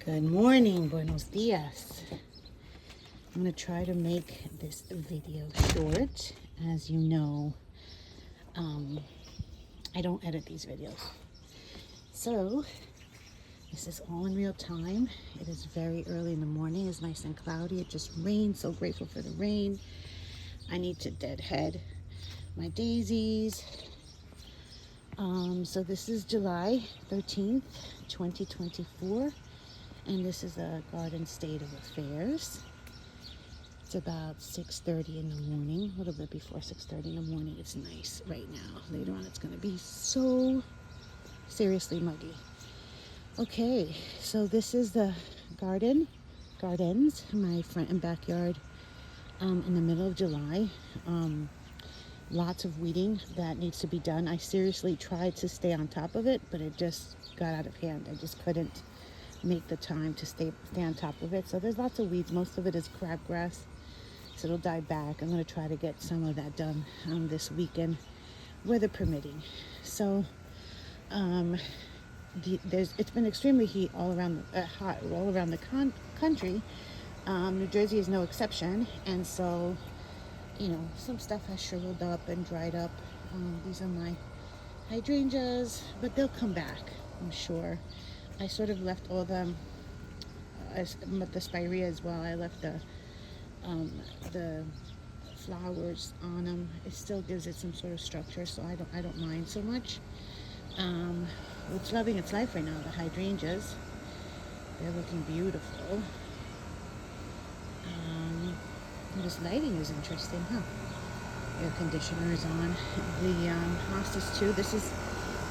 Good morning, buenos dias. I'm going to try to make this video short. As you know, I don't edit these videos. So, this is all in real time. It is very early in the morning. It's nice and cloudy. It just rained. So grateful for the rain. I need to deadhead my daisies. So this is July 13th, 2024. And this is a garden state of affairs. It's about 6:30 in the morning, a little bit before 6:30 in the morning. It's nice right now. Later on, it's going to be so seriously muggy. Okay, so this is the gardens, my front and backyard in the middle of July. Lots of weeding that needs to be done. I seriously tried to stay on top of it, but it just got out of hand. I just couldn't make the time to stay on top of it. So there's lots of weeds. Most of it is crabgrass, so it'll die back. I'm going to try to get some of that done this weekend, weather permitting. So it's been extremely hot all around the country. New Jersey is no exception, and so some stuff has shriveled up and dried up. These are my hydrangeas, but they'll come back, I'm sure. I sort of left all the spirea as well. I left the flowers on them. It still gives it some sort of structure, so I don't mind so much. It's loving its life right now. The hydrangeas, they're looking beautiful. This lighting is interesting, huh? Air conditioner is on. The hostas too. This is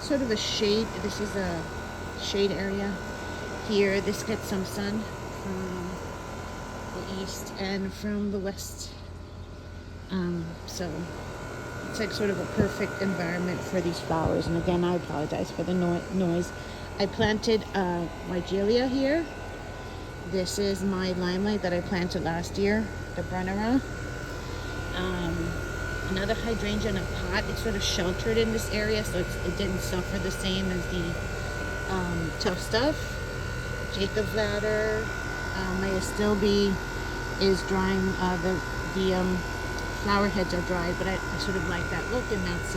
sort of a shade. This is a shade area here. This gets some sun from the east and from the west. So it's like sort of a perfect environment for these flowers. And again, I apologize for the noise. I planted Weigelia here. This is my limelight that I planted last year, the Brennera. Another hydrangea in a pot. It's sort of sheltered in this area, so it didn't suffer the same as the tough stuff. Jacob's ladder. My astilbe is drying. The flower heads are dried, but I sort of like that look, and that's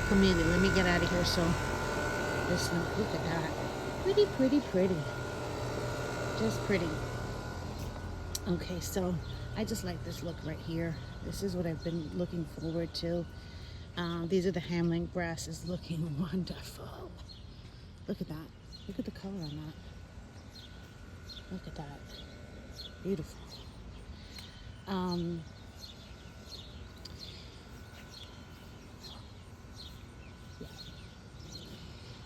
camellia. Let me get out of here. So this look at that. Pretty. Just pretty. Okay, so I just like this look right here. This is what I've been looking forward to. These are the Hamling grasses, looking wonderful. Look at that. Look at the color on that. Look at that. Beautiful. Yeah.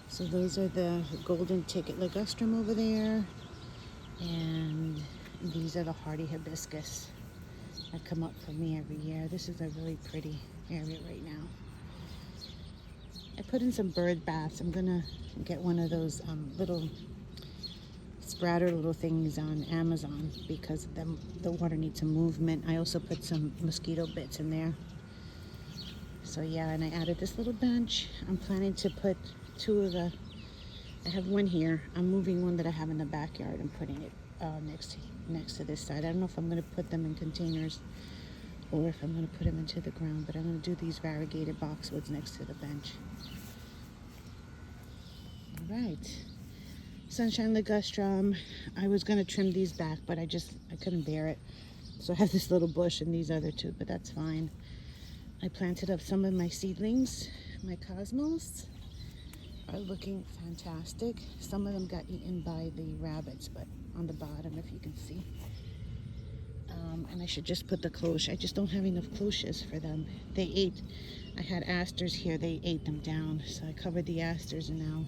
So those are the golden ticket ligustrum over there. And these are the hardy hibiscus that come up for me every year. This is a really pretty area right now. I put in some bird baths. I'm gonna get one of those little sprouter little things on Amazon because the water needs some movement. I also put some mosquito bits in there. So yeah, and I added this little bench. I'm planning to put I have one here. I'm moving one that I have in the backyard and putting it next to this side. I don't know if I'm going to put them in containers or if I'm going to put them into the ground, but I'm going to do these variegated boxwoods next to the bench. All right. Sunshine ligustrum. I was going to trim these back, but I couldn't bear it. So I have this little bush and these other two, but that's fine. I planted up some of my seedlings. My cosmos are looking fantastic. Some of them got eaten by the rabbits, but on the bottom, if you can see. And I should just put the cloche. I just don't have enough cloches for them. I had asters here. They ate them down. So I covered the asters, and now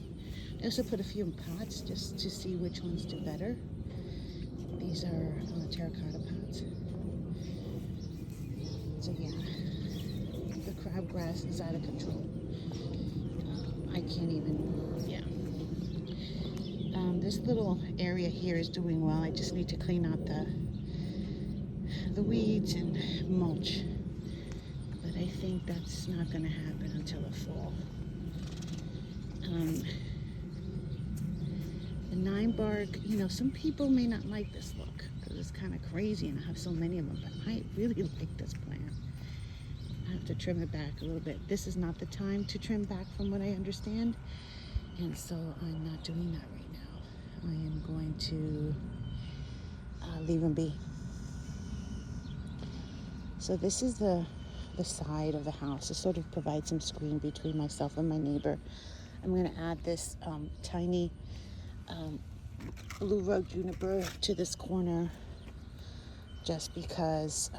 I also put a few in pots just to see which ones do better. These are terracotta pots. So yeah, the crabgrass is out of control. I can't even, yeah. This little area here is doing well. I just need to clean out the weeds and mulch. But I think that's not going to happen until the fall. The 9 bark, you know, some people may not like this look because it's kind of crazy and I have so many of them, but I really like this plant. I have to trim it back a little bit. This is not the time to trim back from what I understand, and so I'm not doing that right now. I am going to leave them be. So this is the side of the house to sort of provide some screen between myself and my neighbor. I'm going to add this tiny blue rug juniper to this corner just because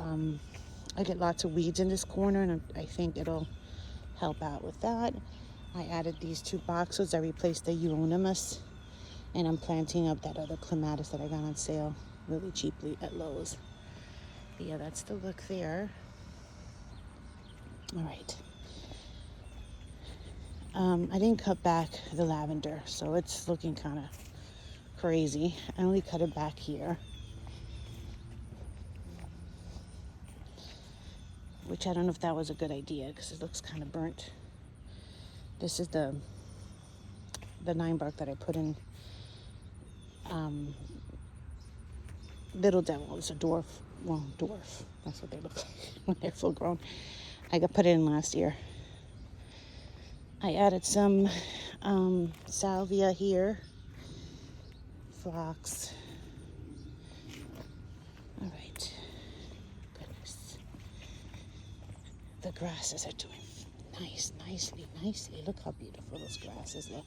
I get lots of weeds in this corner, and I think it'll help out with that. I added these 2 boxes. I replaced the euonymus, and I'm planting up that other clematis that I got on sale really cheaply at Lowe's. But yeah, that's the look there. All right. I didn't cut back the lavender, so it's looking kind of crazy. I only cut it back here, which I don't know if that was a good idea because it looks kind of burnt. This is the 9 bark that I put in Little Devil. It's a dwarf. Well, dwarf. That's what they look like when they're full grown. I put it in last year. I added some salvia here. Phlox. All right. Goodness. The grasses are doing nicely. Look how beautiful those grasses look.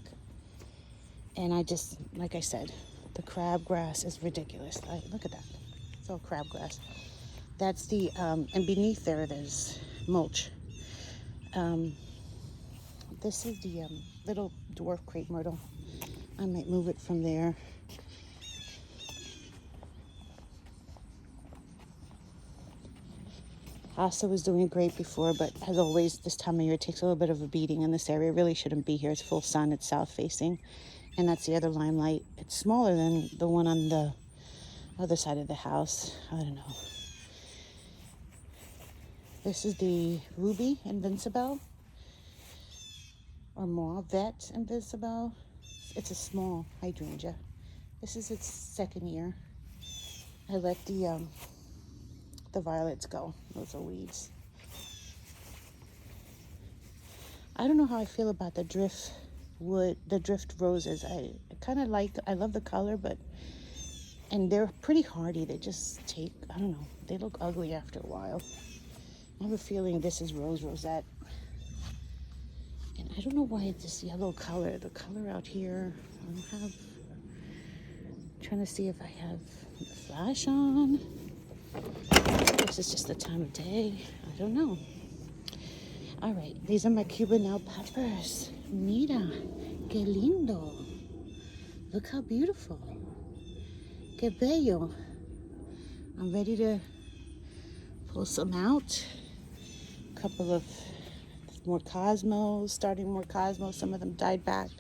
And I just, like I said, the crabgrass is ridiculous. Look at that. It's all crabgrass. That's the, and beneath there's mulch. This is the little dwarf crepe myrtle. I might move it from there. Asa was doing great before, but as always, this time of year it takes a little bit of a beating in this area. It really shouldn't be here. It's full sun. It's south facing. And that's the other limelight. It's smaller than the one on the other side of the house. I don't know. This is the Ruby Invincible, or Mauvet Invincible. It's a small hydrangea. This is its 2nd year. I let the violets go. Those are weeds. I don't know how I feel about the drift roses. I kind of I love the color, and they're pretty hardy. They just take, I don't know, they look ugly after a while. I have a feeling this is Rose Rosette. And I don't know why it's this yellow color. The color out here, I'm trying to see if I have the flash on. This is just the time of day. I don't know. All right, these are my Cubanelle peppers. Mira, que lindo. Look how beautiful. Que bello. I'm ready to pull some out. A couple of more cosmos, starting more cosmos. Some of them died back.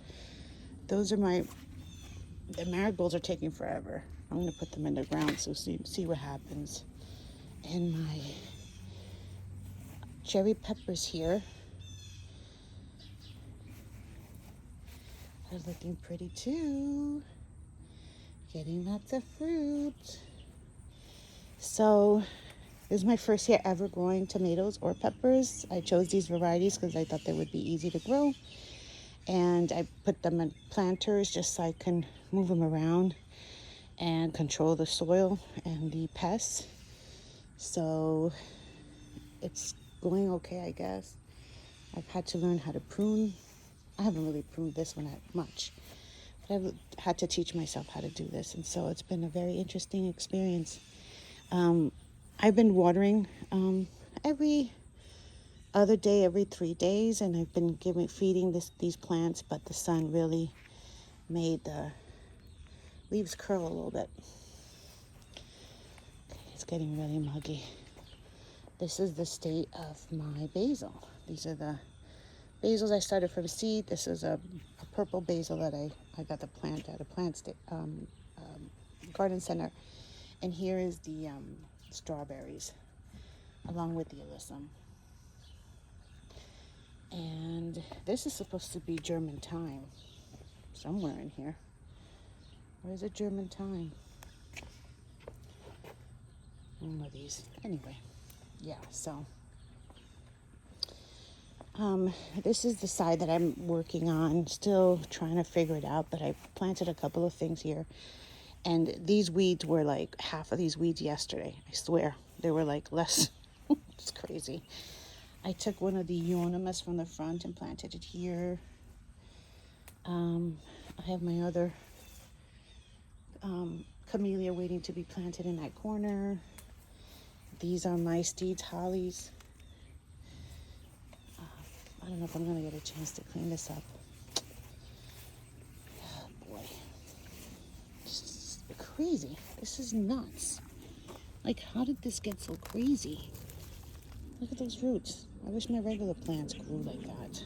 Those are the marigolds are taking forever. I'm gonna put them in the ground so see what happens. And my cherry peppers here are looking pretty too. Getting lots of fruit. So this is my first year ever growing tomatoes or peppers. I chose these varieties because I thought they would be easy to grow. And I put them in planters just so I can move them around and control the soil and the pests. So it's going okay, I guess. I've had to learn how to prune. I haven't really pruned this one that much, but I've had to teach myself how to do this. And so it's been a very interesting experience. I've been watering every other day, every 3 days, and I've been feeding these plants, but the sun really made the leaves curl a little bit. Okay, it's getting really muggy. This is the state of my basil. These are the basils I started from seed. This is a purple basil that I got the plant at a garden center. And here is the strawberries, along with the alyssum. And this is supposed to be German thyme somewhere in here. Or is it German thyme? One of these. Anyway, yeah, so this is the side that I'm working on, still trying to figure it out, but I planted a couple of things here. And these weeds were like half of these weeds yesterday. I swear. They were like less. It's crazy. I took one of the euonymus from the front and planted it here. I have my other camellia waiting to be planted in that corner. These are my Steed's hollies. I don't know if I'm going to get a chance to clean this up. Oh, boy. It's crazy. This is nuts. Like, how did this get so crazy? Look at those roots. I wish my regular plants grew like that.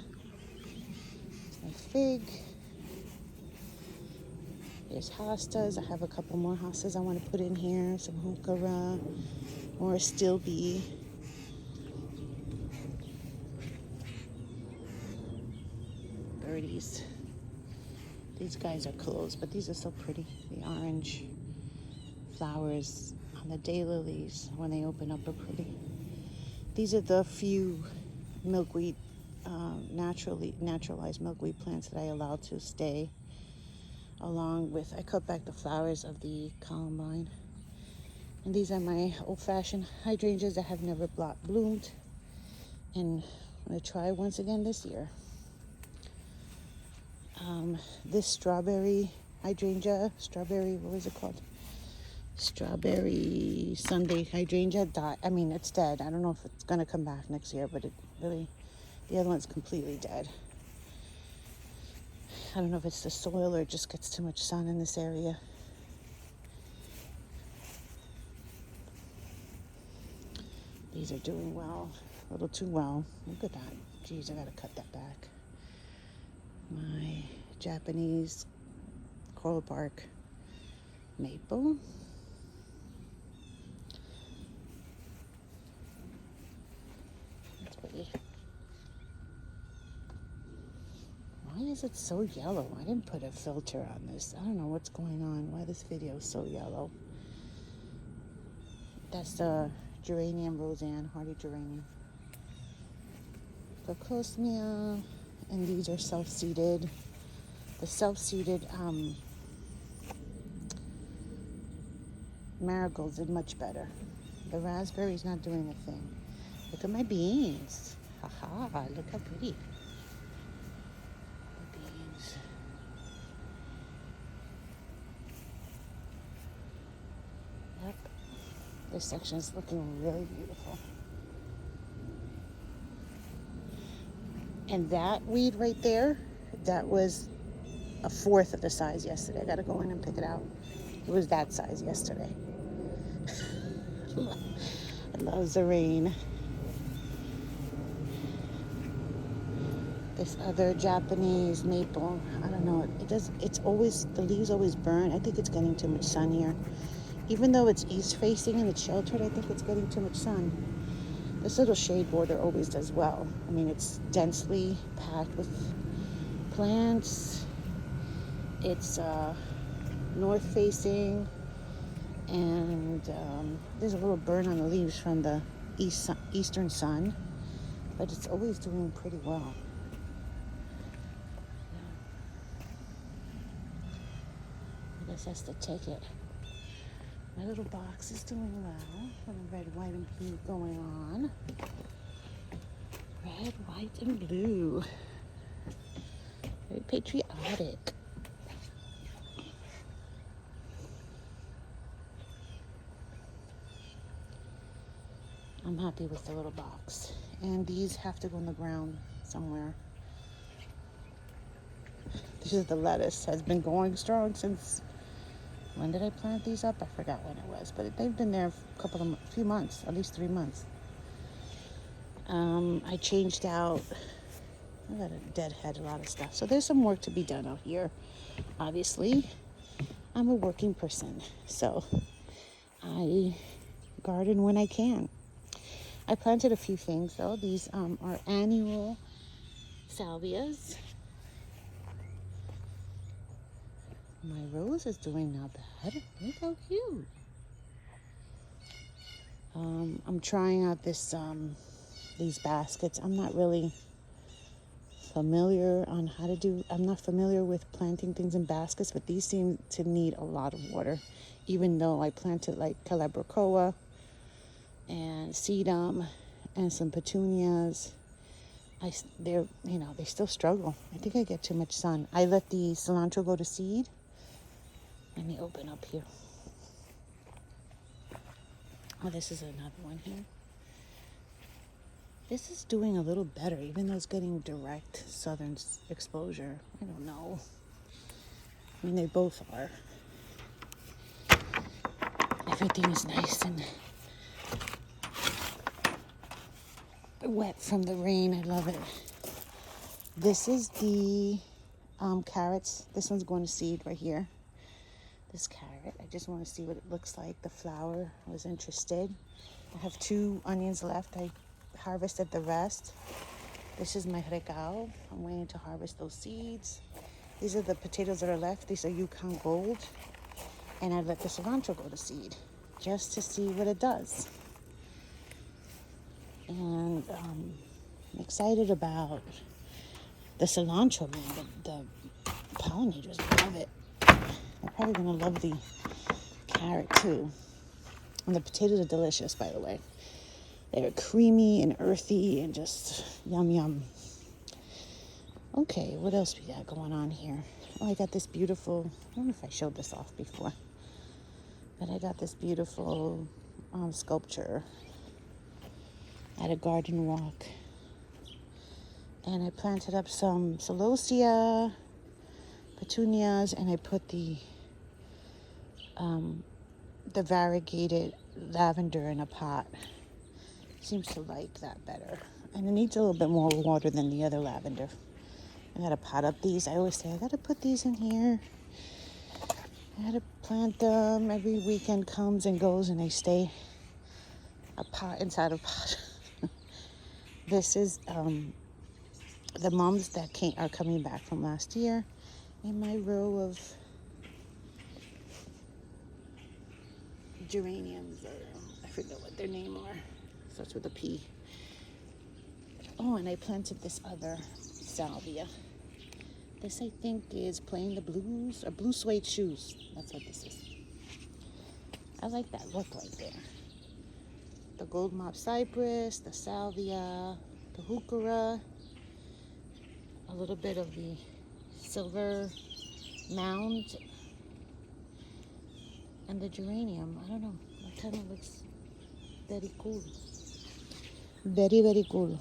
My fig. There's hostas. I have a couple more hostas I want to put in here. Some heuchera, more stilbe. Birdies. These guys are closed, but these are so pretty. The orange flowers on the daylilies when they open up are pretty. These are the few milkweed, naturalized milkweed plants that I allowed to stay. Along with, I cut back the flowers of the columbine. And these are my old-fashioned hydrangeas that have never bloomed. And I'm going to try once again this year. This strawberry hydrangea, what was it called? Strawberry Sunday hydrangea died. I mean, it's dead. I don't know if it's going to come back next year, but the other one's completely dead. I don't know if it's the soil or it just gets too much sun in this area. These are doing well, a little too well. Look at that. Geez, I gotta cut that back. My Japanese coral bark maple. That's pretty. Why is it so yellow? I didn't put a filter on this. I don't know what's going on, why this video is so yellow. That's the geranium, Roseanne, hardy geranium. Glocosmia, and these are self-seeded. The self-seeded marigolds did much better. The raspberry's not doing a thing. Look at my beans. Haha, look how pretty. Yep. This section is looking really beautiful. And that weed right there, that was a fourth of the size yesterday. I gotta go in and pick it out. It was that size yesterday. It loves the rain. This other Japanese maple, I don't know, the leaves always burn. I think it's getting too much sun here. Even though it's east facing and it's sheltered, I think it's getting too much sun. This little shade border always does well. I mean, it's densely packed with plants. It's north facing, and there's a little burn on the leaves from the eastern sun, but it's always doing pretty well. I guess that's the ticket. My little box is doing well. The red, white, and blue going on. Red, white, and blue. Very patriotic. I'm happy with the little box. And these have to go in the ground somewhere. This is the lettuce. Has been going strong since... When did I plant these up? I forgot when it was, but they've been there a few months, at least 3 months. I changed out, I got a deadhead a lot of stuff. So there's some work to be done out here. Obviously, I'm a working person, so I garden when I can. I planted a few things though. These are annual salvias. My rose is doing not bad. Look how cute. I'm trying out these baskets. I'm not really familiar on how to do. I'm not familiar with planting things in baskets, but these seem to need a lot of water. Even though I planted like Calabricoa and sedum and some petunias, they still struggle. I think I get too much sun. I let the cilantro go to seed. Let me open up here. Oh, this is another one here. This is doing a little better, even though it's getting direct southern exposure. I don't know. I mean, they both are. Everything is nice and wet from the rain. I love it. This is the carrots. This one's going to seed right here. This carrot. I just want to see what it looks like. The flower. I was interested. I have 2 onions left. I harvested the rest. This is my recao. I'm waiting to harvest those seeds. These are the potatoes that are left. These are Yukon Gold. And I let the cilantro go to seed just to see what it does. And I'm excited about the cilantro, man. The pollinators love it. They're probably going to love the carrot too. And the potatoes are delicious, by the way. They're creamy and earthy and just yum yum. Okay, what else we got going on here? Oh, I got this beautiful, I don't know if I showed this off before, but I got this beautiful sculpture at a garden walk. And I planted up some celosia, petunias, and I put the variegated lavender in a pot. Seems to like that better. And it needs a little bit more water than the other lavender. I gotta pot up these. I always say I gotta put these in here. I gotta plant them. Every weekend comes and goes and they stay a pot inside a pot. This is the mums that are coming back from last year in my row of geraniums, or I forget what their name are. Starts with a P. Oh, and I planted this other salvia. This, I think, is Playing the Blues, or Blue Suede Shoes. That's what this is. I like that look right there. The gold mop cypress, the salvia, the heuchera, a little bit of the silver mound, and the geranium. I don't know. That kind of looks very cool. Very, very cool.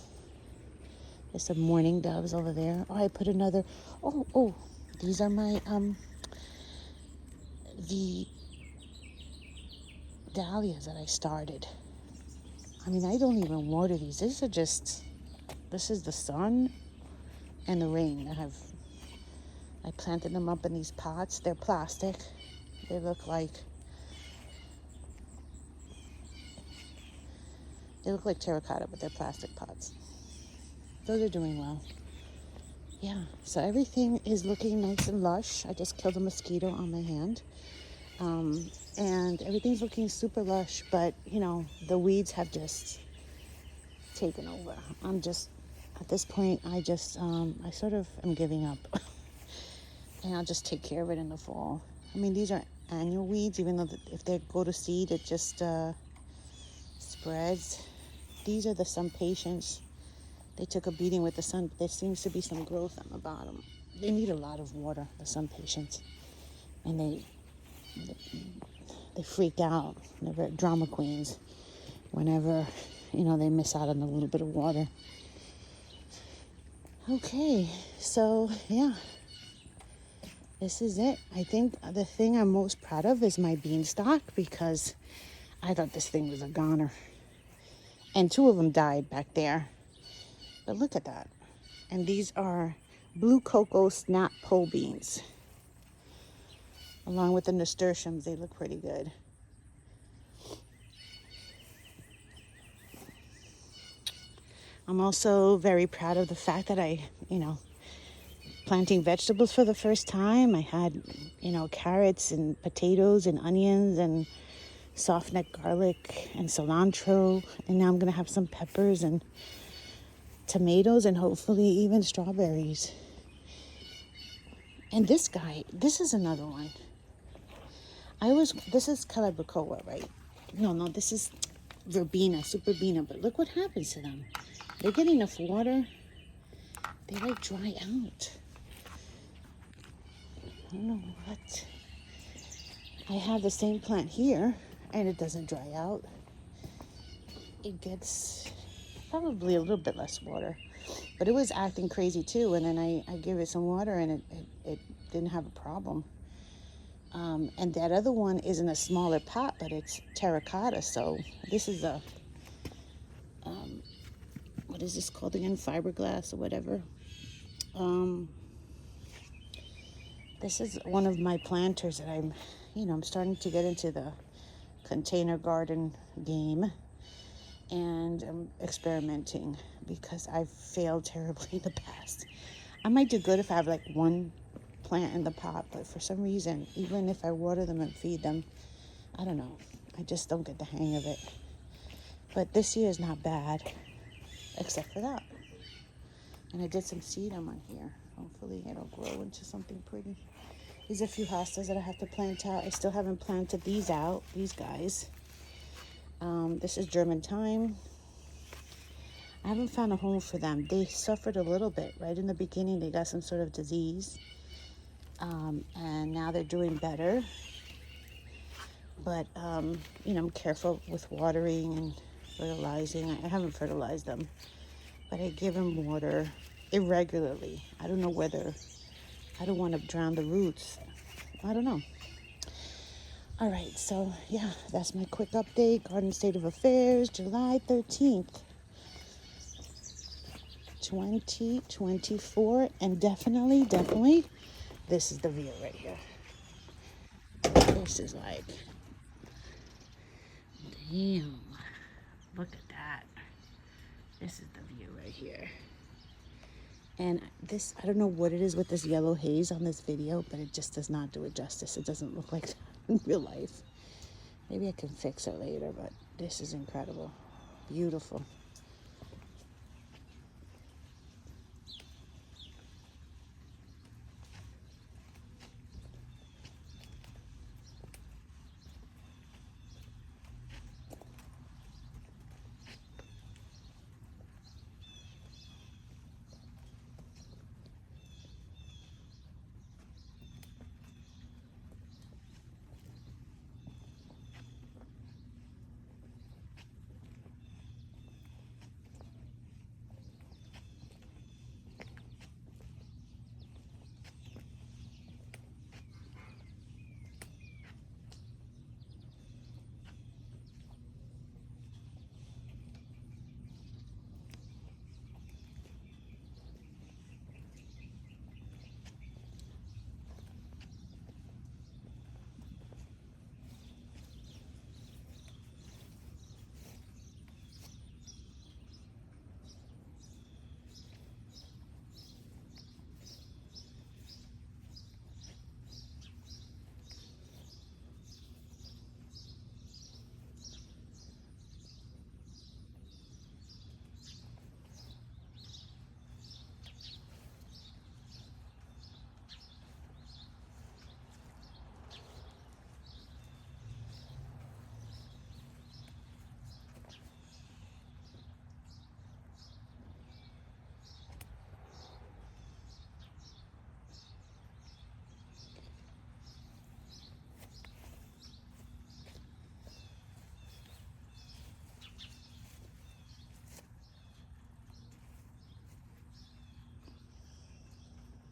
There's some mourning doves over there. Oh, I put another. Oh, these are my the dahlias that I started. I mean, I don't even water these. This is the sun and the rain. I planted them up in these pots. They're plastic. They look like terracotta, but they're plastic pots. Those are doing well. Yeah, so everything is looking nice and lush. I just killed a mosquito on my hand. And everything's looking super lush, but, the weeds have just taken over. At this point, I sort of am giving up. And I'll just take care of it in the fall. I mean, these are annual weeds, even though if they go to seed, it just spreads. These are the sun patience. They took a beating with the sun, but there seems to be some growth on the bottom. They need a lot of water, the sun patience. And they freak out. They're drama queens whenever, they miss out on a little bit of water. Okay, so, yeah. This is it. I think the thing I'm most proud of is my beanstalk, because I thought this thing was a goner. And 2 of them died back there. But look at that. And these are blue cocoa snap pole beans. Along with the nasturtiums, they look pretty good. I'm also very proud of the fact that I, planting vegetables for the first time. I had, you know, carrots and potatoes and onions and soft neck garlic and cilantro. And now I'm going to have some peppers and tomatoes and hopefully even strawberries. And this guy, this is another one. This is Calabricoa, right? No, this is verbena, superbena. But look what happens to them. They get enough water, they like dry out. I don't know what. I have the same plant here and it doesn't dry out. It gets probably a little bit less water, but it was acting crazy too. And then I gave it some water and it didn't have a problem. And that other one is in a smaller pot, but it's terracotta. So this is a, what is this called again? Fiberglass or whatever. This is one of my planters that I'm starting to get into the container garden game, and I'm experimenting because I've failed terribly in the past. I might do good if I have like one plant in the pot, but for some reason, even if I water them and feed them, I don't know, I just don't get the hang of it. But this year is not bad, except for that. And I did some sedum on here. Hopefully it'll grow into something pretty. These are a few hostas that I have to plant out. I still haven't planted these out, these guys. This is German thyme. I haven't found a home for them. They suffered a little bit right in the beginning. They got some sort of disease. And now they're doing better. But, I'm careful with watering and fertilizing. I haven't fertilized them, but I give them water irregularly. I don't know whether I don't want to drown the roots. I don't know. All right, so yeah, that's my quick update. Garden State of Affairs, July 13th, 2024. And definitely, this is the view right here. This is like, damn, look at that. This is the view right here. And this, I don't know what it is with this yellow haze on this video, but it just does not do it justice. It doesn't look like that in real life. Maybe I can fix it later, but this is incredible. Beautiful.